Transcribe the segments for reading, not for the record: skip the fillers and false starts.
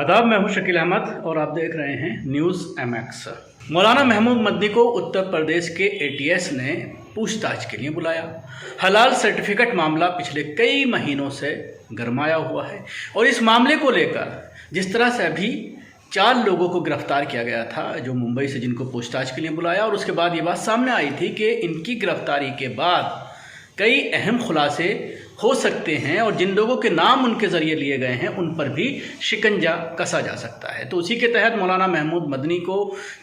आदाब, मैं हूं शकील अहमद और आप देख रहे हैं न्यूज़ MX। मौलाना महमूद मदनी को उत्तर प्रदेश के ATS ने पूछताछ के लिए बुलाया। हलाल सर्टिफिकेट मामला पिछले कई महीनों से गरमाया हुआ है और इस मामले को लेकर जिस तरह से अभी 4 लोगों को गिरफ्तार किया गया था जो मुंबई से, जिनको पूछताछ के लिए बुलाया, और उसके बाद ये बात सामने आई थी कि इनकी गिरफ्तारी के बाद कई अहम खुलासे हो सकते हैं और जिन लोगों के नाम उनके ज़रिए लिए गए हैं उन पर भी शिकंजा कसा जा सकता है। तो उसी के तहत मौलाना महमूद मदनी को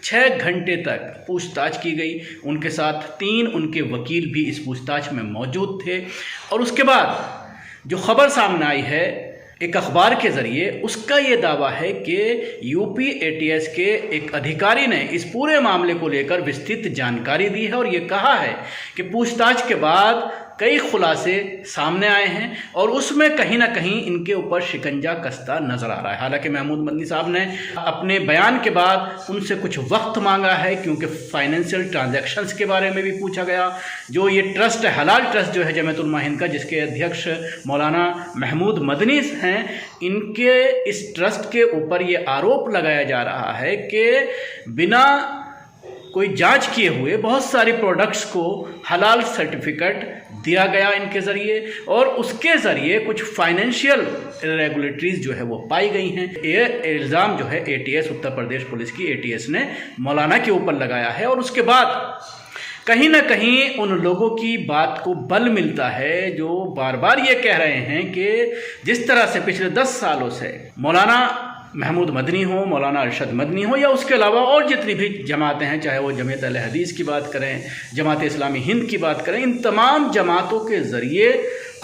6 घंटे तक पूछताछ की गई। उनके साथ 3 उनके वकील भी इस पूछताछ में मौजूद थे और उसके बाद जो खबर सामने आई है एक अखबार के ज़रिए, उसका ये दावा है कि यूपी ATS के एक अधिकारी ने इस पूरे मामले को लेकर विस्तृत जानकारी दी है और ये कहा है कि पूछताछ के बाद कई खुलासे सामने आए हैं और उसमें कहीं ना कहीं इनके ऊपर शिकंजा कसता नज़र आ रहा है। हालांकि महमूद मदनी साहब ने अपने बयान के बाद उनसे कुछ वक्त मांगा है, क्योंकि फाइनेंशियल ट्रांजैक्शंस के बारे में भी पूछा गया। जो ये ट्रस्ट है, हलाल ट्रस्ट जो है जमीयत उलमा हिंद का, जिसके अध्यक्ष मौलाना महमूद मदनी हैं, इनके इस ट्रस्ट के ऊपर ये आरोप लगाया जा रहा है कि बिना कोई जांच किए हुए बहुत सारी प्रोडक्ट्स को हलाल सर्टिफिकेट दिया गया इनके ज़रिए और उसके ज़रिए कुछ फाइनेंशियल इरेगुलेटरीज जो है वो पाई गई हैं। ये इल्ज़ाम जो है ATS, उत्तर प्रदेश पुलिस की ATS ने मौलाना के ऊपर लगाया है और उसके बाद कहीं ना कहीं उन लोगों की बात को बल मिलता है जो बार बार ये कह रहे हैं कि जिस तरह से पिछले 10 सालों से मौलाना महमूद मदनी हो, मौलाना अरशद मदनी हो या उसके अलावा और जितनी भी जमातें हैं, चाहे वो जमीयत अहले हदीस की बात करें, जमात इस्लामी हिंद की बात करें, इन तमाम जमातों के ज़रिए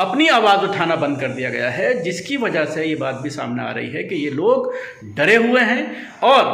अपनी आवाज़ उठाना बंद कर दिया गया है, जिसकी वजह से ये बात भी सामने आ रही है कि ये लोग डरे हुए हैं और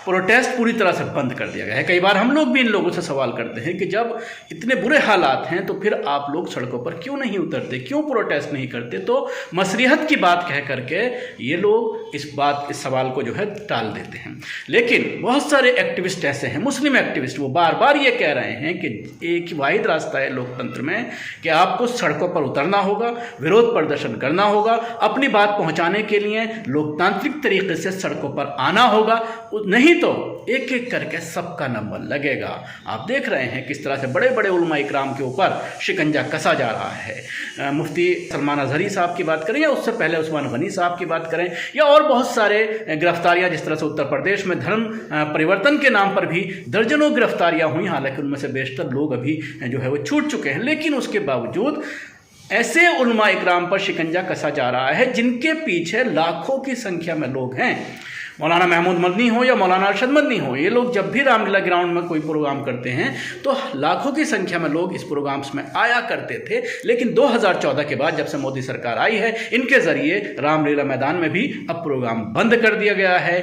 प्रोटेस्ट पूरी तरह से बंद कर दिया गया है। कई बार हम लोग भी इन लोगों से सवाल करते हैं कि जब इतने बुरे हालात हैं तो फिर आप लोग सड़कों पर क्यों नहीं उतरते, क्यों प्रोटेस्ट नहीं करते? तो मसलिहत की बात कह करके ये लोग इस सवाल को जो है टाल देते हैं। लेकिन बहुत सारे एक्टिविस्ट ऐसे हैं, मुस्लिम एक्टिविस्ट, वो बार बार ये कह रहे हैं कि एक ही वाहिद रास्ता है लोकतंत्र में कि आपको सड़कों पर उतरना होगा, विरोध प्रदर्शन करना होगा, अपनी बात पहुंचाने के लिए लोकतांत्रिक तरीके से सड़कों पर आना होगा, नहीं तो एक एक करके सबका नंबर लगेगा। आप देख रहे हैं किस तरह से बड़े बड़े उलमा इकराम के ऊपर शिकंजा कसा जा रहा है। मुफ्ती सलमान अजहरी साहब की बात करें या उससे पहले उस्मान गनी साहब की बात करें या और बहुत सारे गिरफ्तारियां, जिस तरह से उत्तर प्रदेश में धर्म परिवर्तन के नाम पर भी दर्जनों गिरफ्तारियां हुई। हालांकि उनमें से बेशतर लोग अभी जो है वो छूट चुके हैं, लेकिन उसके बावजूद ऐसे उलमा इकराम पर शिकंजा कसा जा रहा है जिनके पीछे लाखों की संख्या में लोग हैं। मौलाना महमूद मदनी हो या मौलाना अरशद मदनी हो, ये लोग जब भी रामलीला ग्राउंड में कोई प्रोग्राम करते हैं तो लाखों की संख्या में लोग इस प्रोग्राम्स में आया करते थे। लेकिन 2014 के बाद जब से मोदी सरकार आई है, इनके ज़रिए रामलीला मैदान में भी अब प्रोग्राम बंद कर दिया गया है।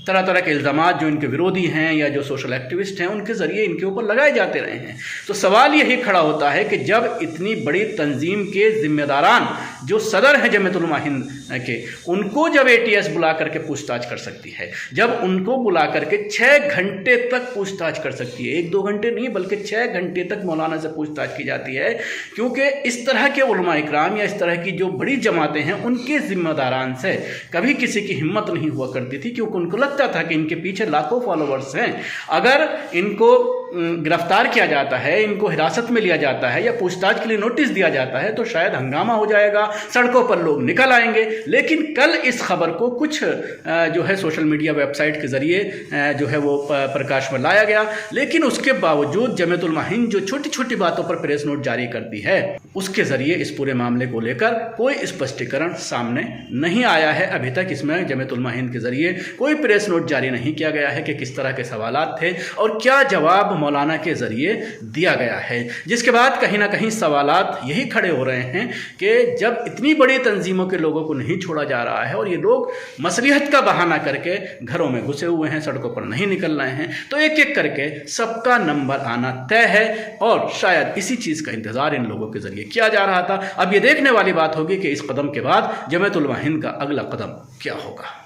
तरह तरह के इल्ज़ामात जो इनके विरोधी हैं या जो सोशल एक्टिविस्ट हैं उनके ज़रिए इनके ऊपर लगाए जाते रहे हैं। तो सवाल यही खड़ा होता है कि जब इतनी बड़ी तंजीम के जिम्मेदारान जो सदर हैं जमीयत उलमा हिंद के, उनको जब ATS बुला करके पूछताछ कर सकती है, जब उनको बुला करके 6 घंटे तक पूछताछ कर सकती है, 1-2 घंटे नहीं बल्कि 6 घंटे तक मौलाना से पूछताछ की जाती है, क्योंकि इस तरह के उलमा इकराम या इस तरह की जो बड़ी जमातें हैं उनके जिम्मेदारान से कभी किसी की हिम्मत नहीं हुआ करती थी, क्योंकि उनको लगता था कि इनके पीछे लाखों फॉलोअर्स हैं। अगर इनको गिरफ्तार किया जाता है, इनको हिरासत में लिया जाता है या पूछताछ के लिए नोटिस दिया जाता है तो शायद हंगामा हो जाएगा, सड़कों पर लोग निकल आएंगे। लेकिन कल इस खबर को कुछ जो है सोशल मीडिया वेबसाइट के ज़रिए जो है वो प्रकाश में लाया गया, लेकिन उसके बावजूद जमीयत उलमा हिंद जो छोटी छोटी बातों पर प्रेस नोट जारी करती है, उसके ज़रिए इस पूरे मामले को लेकर कोई स्पष्टीकरण सामने नहीं आया है। अभी तक इसमें जमीयत उलमा हिंद के ज़रिए कोई प्रेस नोट जारी नहीं किया गया है कि किस तरह के सवालात थे और क्या जवाब मौलाना के ज़रिए दिया गया है, जिसके बाद कहीं ना कहीं सवालात यही खड़े हो रहे हैं कि जब इतनी बड़ी तंजीमों के लोगों को नहीं छोड़ा जा रहा है और ये लोग मसलिहत का बहाना करके घरों में घुसे हुए हैं, सड़कों पर नहीं निकल रहे हैं, तो एक एक करके सबका नंबर आना तय है और शायद इसी चीज़ का इंतज़ार इन लोगों के ज़रिए किया जा रहा था। अब ये देखने वाली बात होगी कि इस कदम के बाद जमीयत उलमा हिंद का अगला कदम क्या होगा।